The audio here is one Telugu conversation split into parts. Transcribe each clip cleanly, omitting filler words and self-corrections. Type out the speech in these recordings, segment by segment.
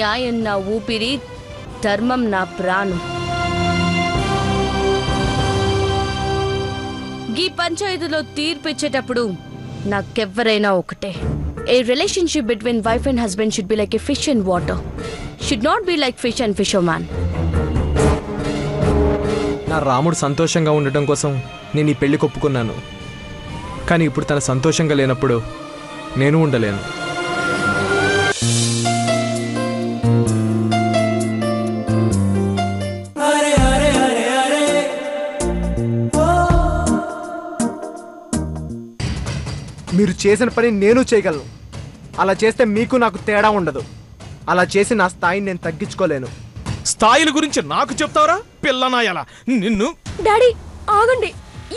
న్యాయం నా ఊపిరి, ధర్మం నా ప్రాణం. ఈ పంచాయతీలో తీర్పు ఇచ్చేటప్పుడు నాకెవ్వరైనా ఒకటే. A relationship between wife and husband should be like a fish and water. Should not be like fish and fisherman. నా రాముడు సంతోషంగా ఉండటం కోసం నేను ఈ పెళ్లి కొప్పుకున్నాను. కానీ ఇప్పుడు తన సంతోషంగా లేనప్పుడు నేను ఉండలేను. మీరు చేసిన పని నేను చేయగలను. అలా చేస్తే మీకు నాకు తేడా ఉండదు. అలా చేసి నా స్థాయిని నేను తగ్గించుకోలేను. స్థాయిల గురించి నాకు చెప్తావరా పిల్లనాయలా? నిన్ను డాడీ ఆగండి,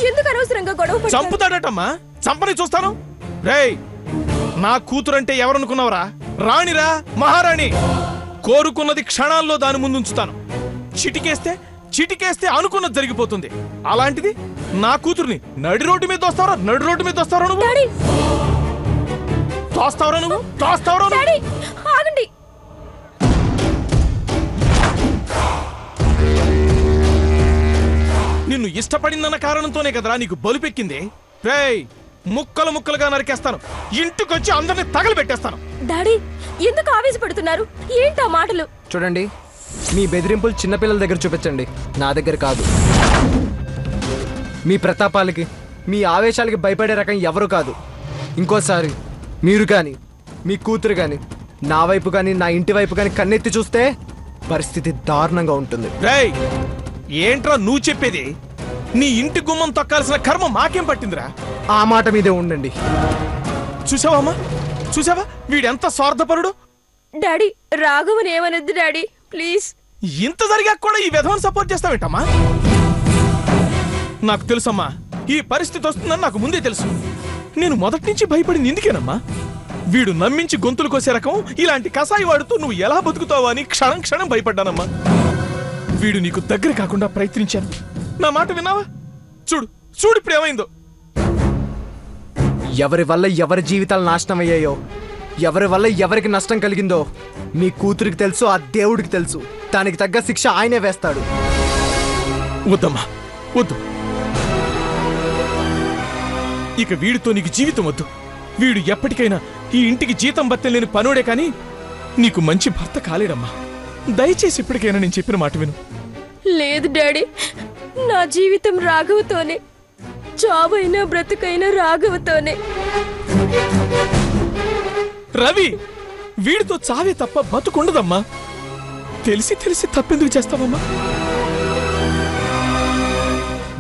ఎందుకు అనవసరంగా గొడవ? చంపుతాడటమ్మా, చంపని చూస్తాను. రేయ్, నా కూతురంటే ఎవరనుకున్నావరా? రాణిరా, మహారాణి. కోరుకున్నది క్షణాల్లో దాని ముందుంచుతాను. చిటికేస్తే అనుకున్నది జరిగిపోతుంది. అలాంటిది నా కూతుర్ని నడి రోడ్డు మీద తోస్తావరా? నడి రోడ్డు మీద తోస్తావరా నువ్వు? తోస్తావరా నువ్వు? తోస్తావరా? ఆగండి. నిన్ను ఇష్టపడిందన్న కారణంతోనే కదరా నీకు బలుపెక్కింది. రేయ్, ముక్కలు ముక్కలుగా నరికేస్తాను. ఇంటికొచ్చి అందరినీ తగలబెట్టేస్తాను. డాడీ ఎందుకు ఆవేశపడుతున్నారు? ఏంటా మాటలు? చూడండి, మీ బెదిరింపులు చిన్నపిల్లల దగ్గర చూపించండి, నా దగ్గర కాదు. మీ ప్రతాపాలకి, మీ ఆవేశాలకి భయపడే రకం ఎవరు కాదు. ఇంకోసారి మీరు కానీ మీ కూతురు కానీ నా వైపు కానీ నా ఇంటి వైపు కానీ కన్నెత్తి చూస్తే పరిస్థితి దారుణంగా ఉంటుంది. రేయ్, ఏంట్రా నువ్వు చెప్పేది? నీ ఇంటి గుమ్మం తొక్కాల్సిన కర్మ మాకేం పట్టిందిరా? ఆ మాట మీదే ఉండండి. చూసావమ్మా, చూసావా వీడెంత స్వార్థపరుడు? డాడీ రాఘవన్ ఏమనొద్దు డాడీ ప్లీజ్. ఇంత జరిగా కూడా ఈ విధవను సపోర్ట్ చేస్తావేంటమ్మా? నాకు తెలుసమ్మా, ఈ పరిస్థితి వస్తుందని నాకు ముందే తెలుసు. నేను మొదటి నుంచి భయపడింది ఇందుకేనమ్మా. వీడు నమ్మించి గొంతులు కోసే రకం ఇలాంటి కసాయి వాడుతూ నువ్వు ఎలా బతుకుతావా అని క్షణం క్షణం భయపడ్డానమ్మా. వీడు నీకు దగ్గర కాకుండా ప్రయత్నించాను. నా మాట విన్నావా? చూడు చూడు ఇప్పుడు ఏమైందో. ఎవరి వల్ల ఎవరి జీవితాలు నాశనం అయ్యాయో, ఎవరి వల్ల ఎవరికి నష్టం కలిగిందో మీ కూతురికి తెలుసు, ఆ దేవుడికి తెలుసు. దానికి తగ్గ శిక్ష ఆయనే వేస్తాడు. వద్దమ్మా, వద్దు. ఇక వీడితో నీకు జీవితం వద్దు. వీడు ఎప్పటికైనా ఈ ఇంటికి జీతం బత్తే లేని పనుడే కానీ నీకు మంచి భర్త కాలేడమ్మా. దయచేసి ఇప్పటికైనా నేను చెప్పిన మాట విను. లేదు డాడీ, నా జీవితం రాఘవతోనే, చావైనా బ్రతుకైనా రాఘవతోనే. రవి, వీడితో చావే తప్ప బతుకుండదమ్మా. తెలిసి తెలిసి తప్పెందుకు చేస్తావమ్మా?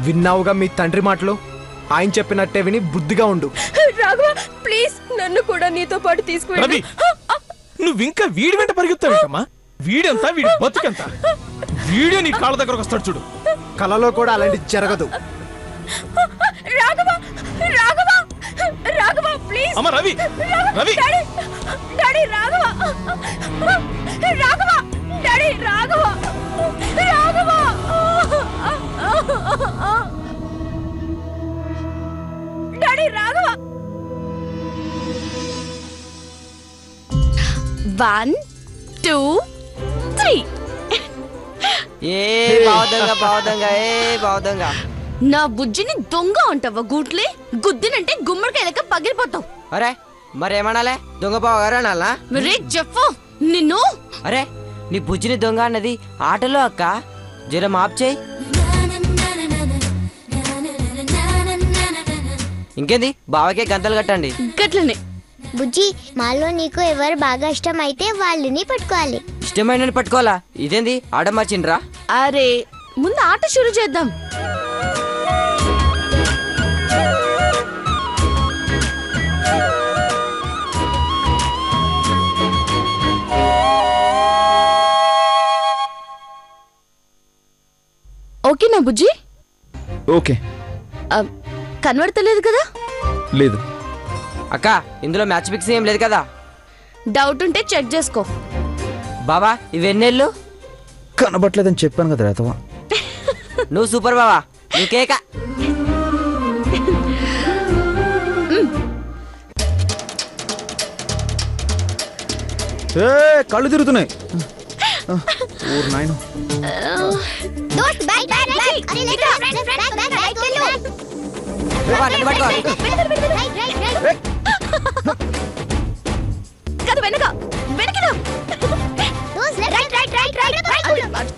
విన్నావుగా మీ తండ్రి మాటలు. ఆయన చెప్పినట్టే విని బుద్ధిగా ఉండు. రాఘవ ప్లీజ్, నన్ను కూడా నీతో పాటు తీసుకువెళ్ళు. రవి, నువ్వింకా వీడి వెంట పరిగెత్తావేంటమ్మా? వీడెంత, వీడి బతుకెంత? వీడియో నీ కాళ్ళ దగ్గరకు వస్తాడు చూడు. కలలో కూడా అలాంటి జరగదు. రాఘవ రాఘవ రాఘవ ప్లీజ్. అమ్మ Ravi, Ravi. Daddy Raghava Raghava daddy Raghava Raghava. Daddy Raghava. 1 2 3. నా బుజ్జిని దొంగ అంటావా? గూట్లే గుద్దినంటే గుమ్మడికాయ లెక్క పగిలిపోతావు. అరే మరేమనాలే? దొంగ బావగారు అనాలా? రే జఫ్ఫు, నిన్ను. అరే నీ బుజ్జిని దొంగ అన్నది ఆటలో అక్క, జర మాప్ చేయి. ఇంకేంది, బావకే గంతలు కట్టండి. గట్లనే. బుజ్జి, మాలో నీకు ఎవరు బాగా ఇష్టం అయితే వాళ్ళని పట్టుకోవాలి. ఇష్టమైన పట్టుకోవాలా? ఇదేంది ఆడ మార్చిండ్రా? అరే ముందు ఆట షురు చేద్దాం. ఓకేనా బుజ్జి? ఓకే. కనబడతలేదు కదా? లేదు. అక్క ఇందులో మ్యాచ్ ఫిక్సింగ్ ఏం లేదు కదా? డౌట్ ఉంటే చెక్ చేసుకో. బాబా ఇవెన్నెళ్ళు? కనబట్లేదని చెప్పాను కదా రేతవా. నువ్వు సూపర్ బాబా, నువ్వు కేక. కళ్ళు తిరుగుతున్నాయి. ఊరు నాయన. దోస్త్ బ్యాక్ బ్యాక్ బ్యాక్. అరే లేక ఫ్రెండ్స్ బ్యాక్ బ్యాక్ రైట్ వెళ్ళు. Right right right. కదా వెనక వెనకరా. దోస్త్ right right right right right.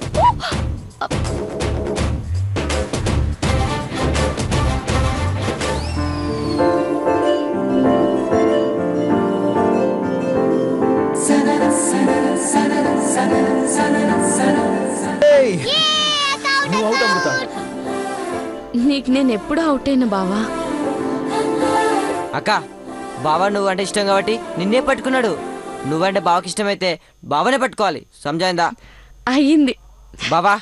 నువ్వు అవుట్ అమృత. నీకు నేను ఎప్పుడు అవుట్ అయినా బావా. అక్క బావ నువ్వంటే ఇష్టం కాబట్టి నిన్నే పట్టుకున్నాడు. నువ్వంటే బావకి ఇష్టమైతే బావనే పట్టుకోవాలి. సమజైందా? అయ్యింది. బావా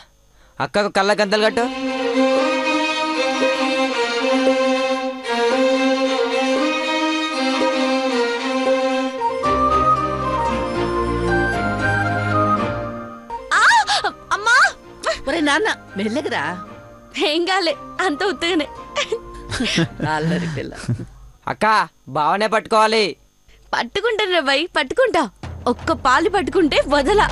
అక్కకు కళ్ళ గంతలు కట్టు. అమ్మా ఒరే నాన్న మెల్లగరా. ఏం కాలే, అంత ఉత్తగానే. అల్లరి పిల్ల. అక్క బావనే పట్టుకోవాలి. పట్టుకుంటాను రవ్వై, పట్టుకుంటా. ఒక్క పాలు పట్టుకుంటే వదలా.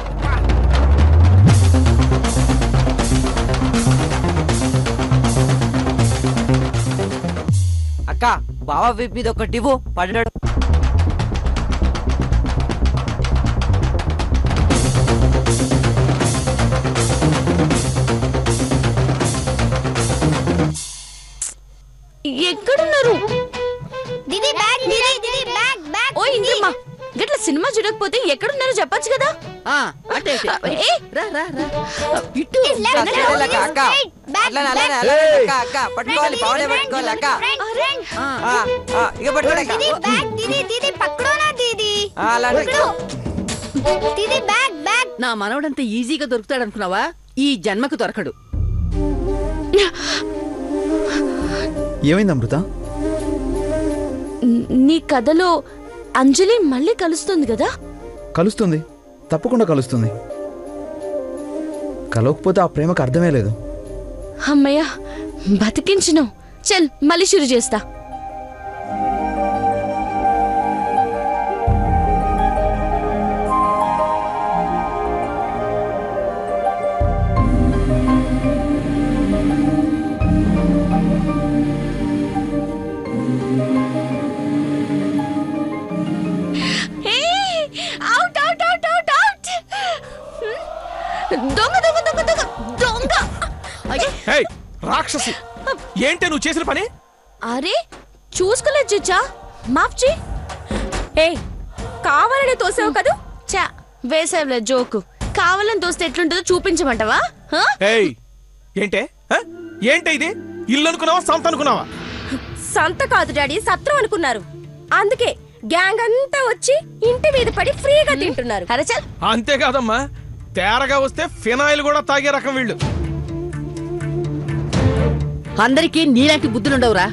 అక్క బావ వీపు మీద ఒకటి ఇవ్వు పడ్డాడు. ఎక్కడున్నారు? దీది బ్యాక్ దీది దీది బ్యాక్ బ్యాక్. ఓ ఇంద్రమ్మ, గట్ల సినిమా చూడకపోతే ఎక్కడున్నారో చెప్పొచ్చు కదా. అటే ఏ రా రా రా. ఇటు అక్క అక్క అట్లా అక్క పట్టుకోవాలి. బావనే పట్టుకోవాలి అక్క. ఇక పట్టుకోండి అక్క. దీది బ్యాక్ దీది దీది పక్కడోనా దీది. అలాంటి దీది బ్యాక్ బ్యాక్. నా మనవడంత ఈజీగా దొరుకుతాడు అనుకున్నావా? ఈ జన్మకు దొరకడు. ఏమైంది అమృత? నీ కథలో అంజలి మళ్ళీ కలుస్తుంది కదా? కలుస్తుంది, తప్పకుండా కలుస్తుంది. కలవకపోతే ఆ ప్రేమకు అర్థమే లేదు. అమ్మయ్య బతికించినావు. చల్ మళ్ళీ షురు చేస్తా. రాక్షసి, ఏంటే నువ్వు చేసిన పని? అరే చూసుకోలేదు చిచ్చా, మాఫ్ చే. ఏ కావాలనే తోసావు కదూ? చా వేసేవలే జోకు. కావాలని తోస్తే ఎట్లుంటుందో చూపించమంటావా? ఏంటే ఏంటే ఇది? ఇల్లు అనుకున్నావా, సంత అనుకున్నావా? సంత కాదు డాడీ, సత్రం అనుకున్నారు. అందుకే గ్యాంగ్ అంతా వచ్చి ఇంటి మీద పడి ఫ్రీగా తింటున్నారు. అరే చల్. అంతేకాదమ్మా, తేరగా వస్తే ఫినాయిల్ కూడా తాగే రకం వీళ్ళు. అందరికీ నీలాంటి బుద్ధులుండవురా.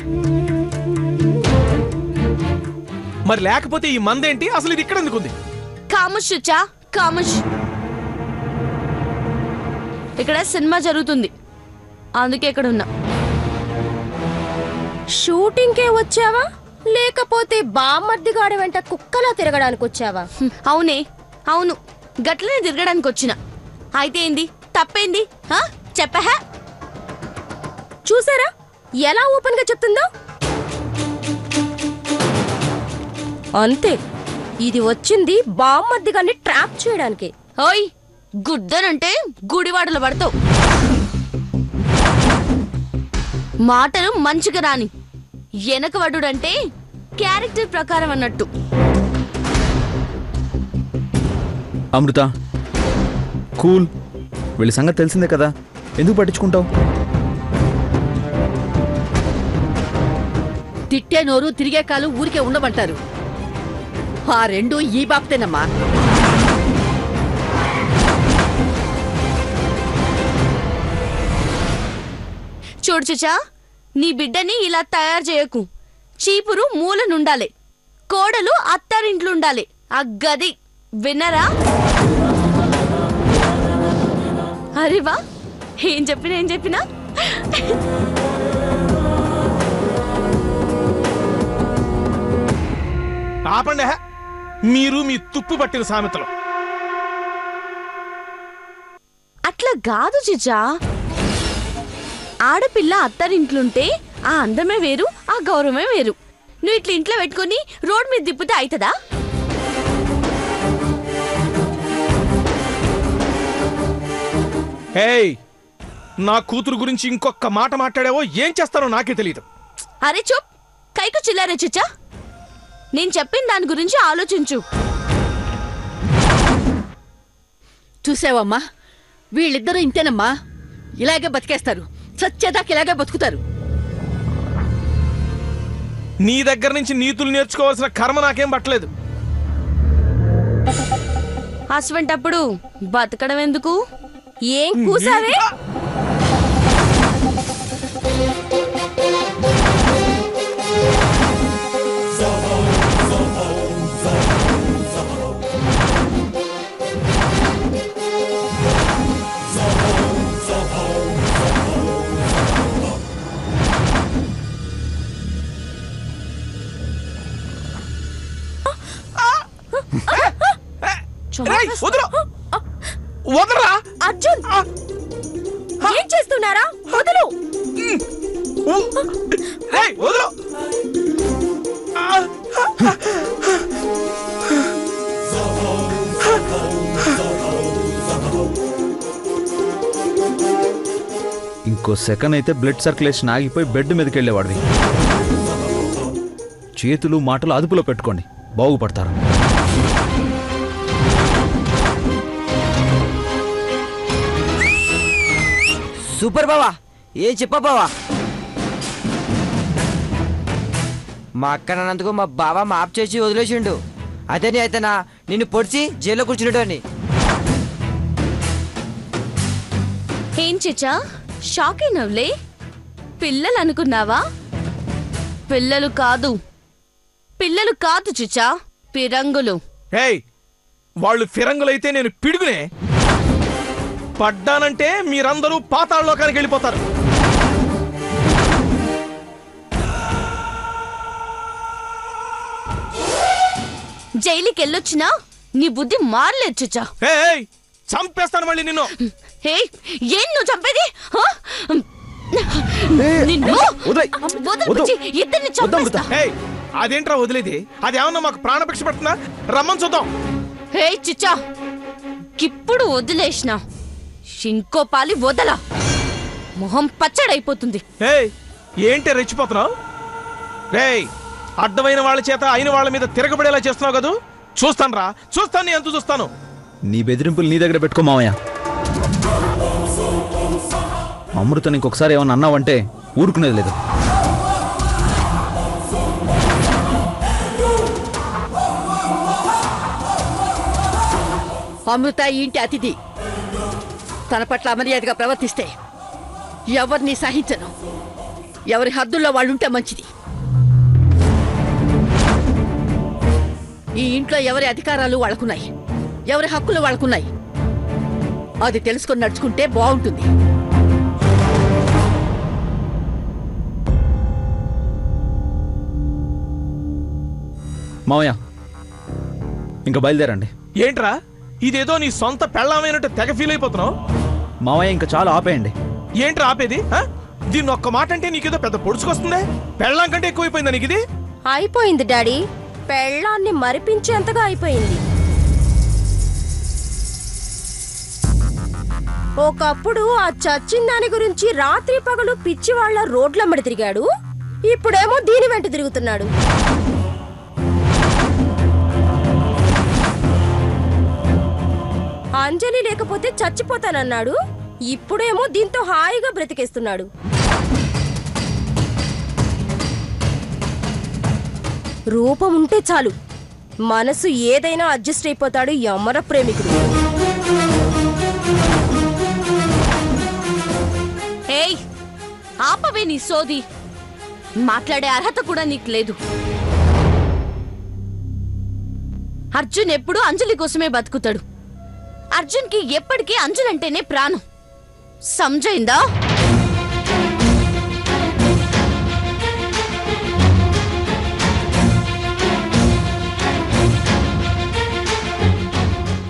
మరి లేకపోతే ఈ మందేంటి? అసలు ఇది ఇక్కడ ఎందుకుంది? కాముష్ చుచ్చా, కాముష్. ఇక్కడ సినిమా జరుగుతుంది, అందుకే ఇక్కడ ఉన్నా. షూటింగ్కే వచ్చావా లేకపోతే బామ్మర్దిగాడి వెంట కుక్కలా తిరగడానికి వచ్చావా? అవునే, అవును, గట్లనే తిరగడానికి వచ్చిన. అయితే ఏంది, తప్పేంది? చెప్పహా. చూసారా ఎలా ఓపెన్ గా చెప్తుందో? అంతే, ఇది వచ్చింది బామ్మర్దిగాన్ని ట్రాప్ చేయడానికి. ఓయ్ గుద్దనంటే గుడివాడలు పడతావు. మాటలు మంచిగా రాని. వెనకవడుడంటే క్యారెక్టర్ ప్రకారం అన్నట్టు. అమృత కూల్, వీళ్ళ సంగతి తెలిసిందే కదా, ఎందుకు పట్టించుకుంటావు? తిట్టే నోరు తిరిగే కాలు ఊరికే ఉండమంటారు. ఆ రెండు ఈ బాప్తేనమ్మా. చూడు చిచ్చా, నీ బిడ్డని ఇలా తయారు చేయకు. చీపురు మూలనుండాలి, కోడలు అత్తారింట్లుండాలి. ఆ గది విన్నరా? అరేవా, ఏం చెప్పినా ఆపండి, మీరు మీ తుప్పు పట్టిన సామెతలు. అట్లా కాదు చిచ్చా. ఆడపిల్ల అత్తారింట్లుంటే ఆ అందమే వేరు, ఆ గౌరవమే వేరు. నువ్వు ఇట్లా ఇంట్లో పెట్టుకుని రోడ్ మీద తిప్పితే అవుతుందా? ఏయ్, నా కూతురు గురించి ఇంకొక మాట మాట్లాడావో ఏం చేస్తానో నాకే తెలియదు. అరే చూప్, కైకు చిల్లారే చిచ్చా. నేను చెప్పిన దాని గురించి ఆలోచించు. చూసావమ్మా, వీళ్ళిద్దరూ ఇంతేనమ్మా. ఇలాగే బతికేస్తారు, సత్యదాకా ఇలాగే బతుకుతారు. నీ దగ్గర నుంచి నీతులు నేర్చుకోవాల్సిన కర్మ నాకేం పట్టలేదు. అసవంటప్పుడు బతకడం ఎందుకు? ఏం కూసావే? వదరా అర్జున్, ఏం చేస్తున్నారా? వదులు. వదలు. ఇంకో సెకండ్ అయితే బ్లడ్ సర్క్యులేషన్ ఆగిపోయి బెడ్ మీదకి వెళ్ళేవాడివి. చేతులు మాటలు అదుపులో పెట్టుకోండి, బాగుపడతారు. సూపర్ బావా, ఏం చెప్పా బావా? మా అక్క నాన్నందుకు మా బావ మాఫ్ చేసి వదిలేసిండు. అదేని అయితేనా నిన్ను పొడిచి జైల్లో కూర్చున్నాడు అని. ఏం చిచ్చా, షాక్ అయినవులే. పిల్లలు అనుకున్నావా? పిల్లలు కాదు, పిల్లలు కాదు చిచ్చా, పిరంగులు. ఏయ్, వాళ్ళు ఫిరంగులైతే నేను పిడుగునే. పడ్డానంటే మీరందరూ పాతాళలోకానికి వెళ్ళిపోతారు. జైలుకి వెళ్ళొచ్చినా నీ బుద్ధి మారలేదు చిచ్చా. ఏయ్, చంపేస్తాను మళ్ళీ నిన్ను. ఏం నువ్వు చంపేది? నిన్ను వదిలిపిచ్చి ఇద్దరిని చంపేస్తా. అదేంట్రా వదిలేది? అదేమన్నా మాకు ప్రాణభిక్ష పడుతున్నా? రమ్మని చూద్దాం. హే చిచ్చా, ఇప్పుడు వదిలేసిన ఇంకో పాలి వదలా, మొహం పచ్చడైపోతుంది. ఏంటి రెచ్చిపోతున్నావు? రేయ్, అడ్డమైన వాళ్ళ చేత అయిన వాళ్ళ మీద తిరగబడేలా చేస్తున్నావు కదా. చూస్తాను రా, చూస్తాను, ఎంత చూస్తాను. నీ బెదిరింపులు నీ దగ్గర పెట్టుకో మావయ్య. అమృతని ఇంకొకసారి ఏమన్నా అన్నావంటే ఊరుకునేది లేదు. అమృత ఈ ఇంటి అతిథి. తన పట్ల అమర్యాదగా ప్రవర్తిస్తే ఎవరిని సహించను. ఎవరి హద్దుల్లో వాళ్ళుంటే మంచిది. ఈ ఇంట్లో ఎవరి అధికారాలు వాళ్ళకున్నాయి, ఎవరి హక్కులు వాళ్ళకున్నాయి. అది తెలుసుకొని నడుచుకుంటే బాగుంటుంది. మావయ్య, ఇంకా బయలుదేరండి. ఏంట్రా, ఇదేదో నీ సొంత పెళ్ళామైనట్టు తెగ ఫీల్ అయిపోతున్నావు. మావయ్య, ఇంకా చాలా ఆపేయండి. ఏంట్రా ఆపేది? దీన్ని ఒక్క మాట అంటే నీకేదో పెద్ద పొడుచుకొస్తుందే. పెళ్ళాం కంటే ఎక్కువైపోయిందా నీకు ఇది? అయిపోయింది డాడీ, పెళ్ళాన్ని మరిపించేంతగా అయిపోయింది. ఒకప్పుడు ఆ చచ్చిన దాని గురించి రాత్రి పగలు పిచ్చి వాళ్ళ రోడ్లమ్మడి తిరిగాడు. ఇప్పుడేమో దీని వెంట తిరుగుతున్నాడు. అంజలి లేకపోతే చచ్చిపోతానన్నాడు. ఇప్పుడేమో దీంతో హాయిగా బ్రతికేస్తున్నాడు. రూపం ఉంటే చాలు, మనసు ఏదైనా అడ్జస్ట్ అయిపోతాడు ఈ అమర ప్రేమికుడు. ఏయ్, ఆపవే నీ సోది. మాట్లాడే అర్హత కూడా నీకు లేదు. అర్జున్ ఎప్పుడూ అంజలి కోసమే బతుకుతాడు. అర్జున్కి ఎప్పటికీ అంజలంటేనే ప్రాణం. సమజైందా?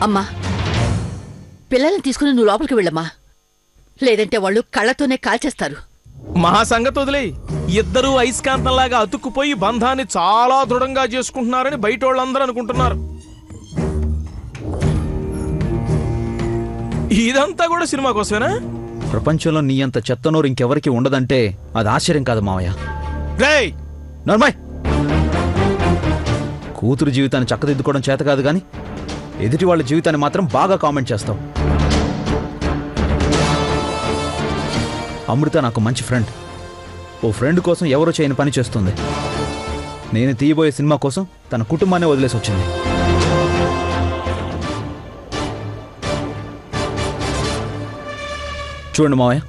అమ్మా, పిల్లల్ని తీసుకుని నువ్వు లోపలికి వెళ్ళమ్మా. లేదంటే వాళ్ళు కళ్ళతోనే కాల్చేస్తారు. మా సంగతి వదిలే, ఇద్దరూ అయస్కాంతంలాగా అతుక్కుపోయి బంధాన్ని చాలా దృఢంగా చేసుకుంటున్నారని బయట వాళ్ళందరూ అనుకుంటున్నారు. ఇదంతా కూడా సినిమా కోసమేనా? ప్రపంచంలో నీ అంత చెత్తనోరు ఇంకెవరికి ఉండదంటే అది ఆశ్చర్యం కాదు మావయ్య. రేయ్ నార్మల్, కూతురు జీవితాన్ని చక్కదిద్దుకోవడం చేత కాదు కానీ ఎదుటి వాళ్ళ జీవితాన్ని మాత్రం బాగా కామెంట్ చేస్తావు. అమృత నాకు మంచి ఫ్రెండ్. ఓ ఫ్రెండ్ కోసం ఎవరో చేయని పని చేస్తుంది. నేను తీయబోయే సినిమా కోసం తన కుటుంబాన్ని వదిలేసి వచ్చింది. చూడండి మావయ్య,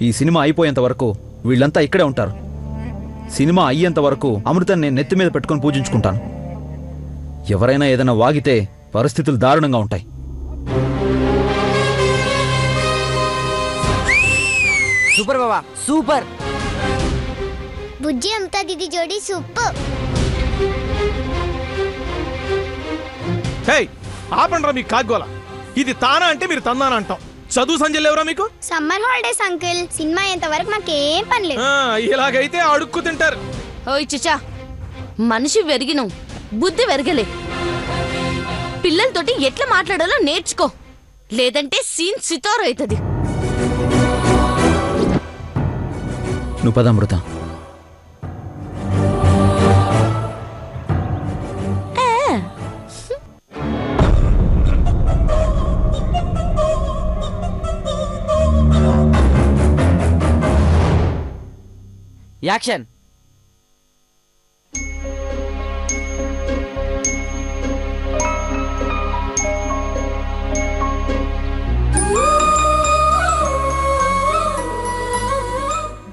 ఈ సినిమా అయిపోయేంత వరకు వీళ్ళంతా ఇక్కడే ఉంటారు. సినిమా అయ్యేంత వరకు అమృతని నేను నెత్తి మీద పెట్టుకుని పూజించుకుంటాను. ఎవరైనా ఏదైనా వాగితే పరిస్థితులు దారుణంగా ఉంటాయి. సూపర్ బాబా, సూపర్. బుజ్జి అమృత దీది జోడి సూపర్. హే ఆపండ్రా మీ కాగ్గోల. ఇది తానా అంటే మీరు తందానా అంటాం. చదువు సంజయ్ ఎవరా మీకు? సమ్మర్ హాలిడేస్ అంకుల్, సినిమా అయ్యేంత వరకు మాకేం పని లేదు. ఇలాగైతే అడుక్కు తింటారు. ఓయ్ చిచ్చా, మనిషి వెరిగినం, బుద్ధి వెరగలే. పిల్లలతోటి ఎట్లా మాట్లాడాలో నేర్చుకో, లేదంటే సీన్ సితార్ అవుతుంది. నువ్వు పద అమృత. యాక్షన్.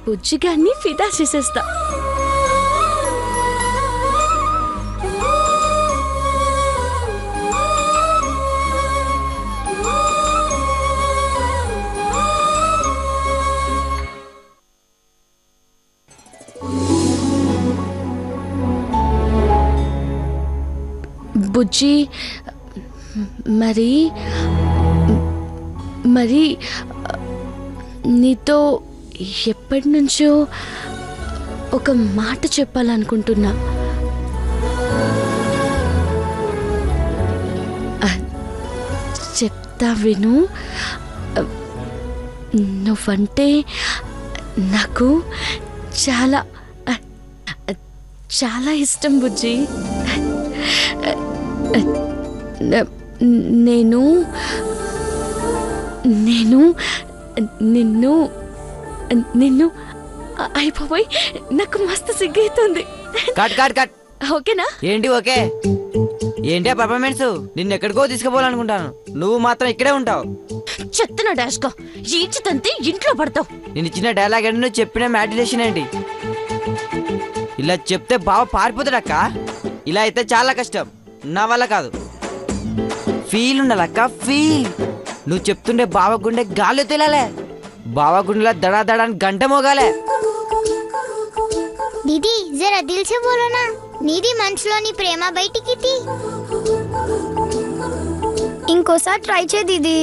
బుజ్జిగాన్ని ఫిదా చేసేస్తా. బుజ్జి, మరి మరి నీతో ఎప్పటి నుంచో ఒక మాట చెప్పాలనుకుంటున్నా. చెప్తా విను. నువ్వంటే నాకు చాలా చాలా ఇష్టం బుజ్జి. నేను నేను నిన్ను నిన్ను అయిపోయి నాకు మస్తు సిగ్గైతుంది. Cut cut cut. ఓకేనా? ఏంటి ఓకే? ఏంటి ఆ పర్ఫార్మెన్స్? నిన్ను ఎక్కడికో తీసుకుపోవాలనుకుంటాను, నువ్వు మాత్రం ఇక్కడే ఉంటావు. చెత్తన డాష్ గా ఈడ్చితంతే ఇంట్లో పడతావు. నేను ఇచ్చిన డైలాగ్ ఏంటి, నువ్వు చెప్పిన మ్యాడ్యులేషన్ ఏంటి? ఇలా చెప్తే బావ పారిపోతాడక్క. ఇలా అయితే చాలా కష్టం, నా వల్ల కాదు. ఫీల్ ఉండాలక్క, ఫీల్. నువ్వు చెప్తుండే బావ గుండె గాలి తేలాలే, బావ గుండెలా దడా దడా అని గంట మోగాలే. దీदी जरा दिल से बोलो ना, నీది మనసులోని ప్రేమ బయటికి తీ. ఇంకోసారి ట్రై చేయి దీदी.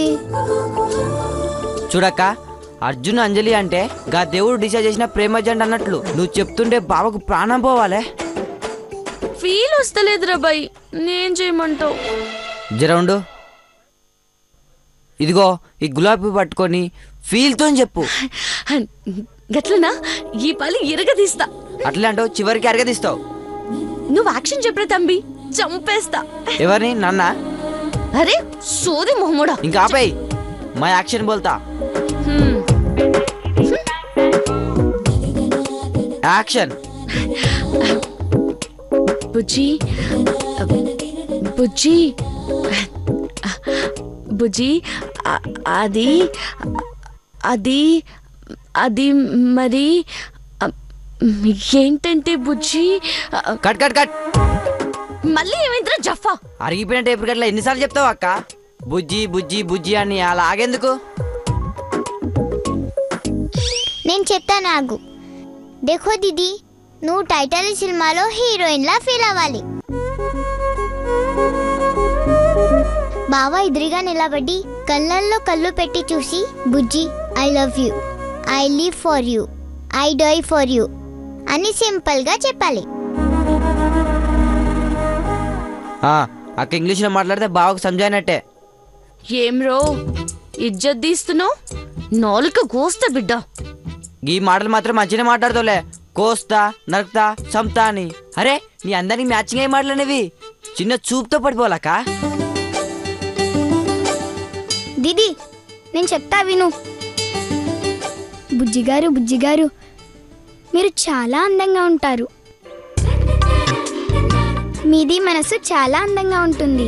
చూడక్క, అర్జున్ అంజలి అంటే గా దేవుడు డిసైడ్ చేసిన ప్రేమ జంట అన్నట్లు నువ్వు చెప్తుండే బావకు ప్రాణం పోవాలే. ఫీల్ వస్తలేదురా బాయ్, నేను చేయమంటావు? జర ఉండు. ఇదిగో ఈ గులాబీ పట్టుకొని ఫీల్తో చెప్పు. గట్లనా? ఈ పని ఇరగదీస్తా. అట్లా అంటావు, చివరికి అరగదీస్తావు. నువ్వు యాక్షన్ చెప్పరా తంబి, చంపేస్తా. ఎవరిని? నన్న? అరే సోది మొహముడా. ఇంకా ఆపేయ్, మా యాక్షన్ బోల్తా. యాక్షన్. బుజ్జి బుజ్జి బుజ్జి, అది అది అది మరి ఏంటంటే బుజ్జి. Cut cut cut. మళ్ళీ ఏమైందిరా జఫా? అరిగిపోయిన టేపు గట్లా ఎన్నిసార్లు చెప్తావు అక్క? బుజ్జి బుజ్జి బుజ్జి అని అలా ఆగేందుకు? నేను చెప్తాను ఆగు. देखो दीदी, నువ్వు టైటానిక్ సినిమాలో హీరోయిన్ లా ఫీల్ అవ్వాలి. బావ ఎదురుగా నిలబడి కళ్ళల్లో కళ్ళు పెట్టి చూసి, బుజ్జి I love you, I live for you, I die for you అని సింపుల్గా చెప్పాలి. అక్క ఇంగ్లీష్లో మాట్లాడితే బావకు సంజాయినట్టే. ఏం రో ఇజ్జత్ తీస్తున్నావు? నాలుక కోస్తా బిడ్డ. ఈ మాటలు మాత్రం మంచిగానే మాట్లాడుతావులే. కోస్తా, నరుకుతా, చంపుతా అని. అరే నీ అందరికి మ్యాచింగ్ అయ్యే మాటలనేవి. చిన్న చూపుతో పడిపోవాలక్క. దీది నేను చెప్తా విను. బుజ్జిగారు బుజ్జిగారు మీరు చాలా అందంగా ఉంటారు. మీది మనసు చాలా అందంగా ఉంటుంది.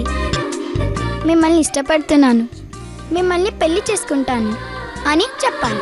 మిమ్మల్ని ఇష్టపడుతున్నాను, మిమ్మల్ని పెళ్లి చేసుకుంటాను అని చెప్పాలి.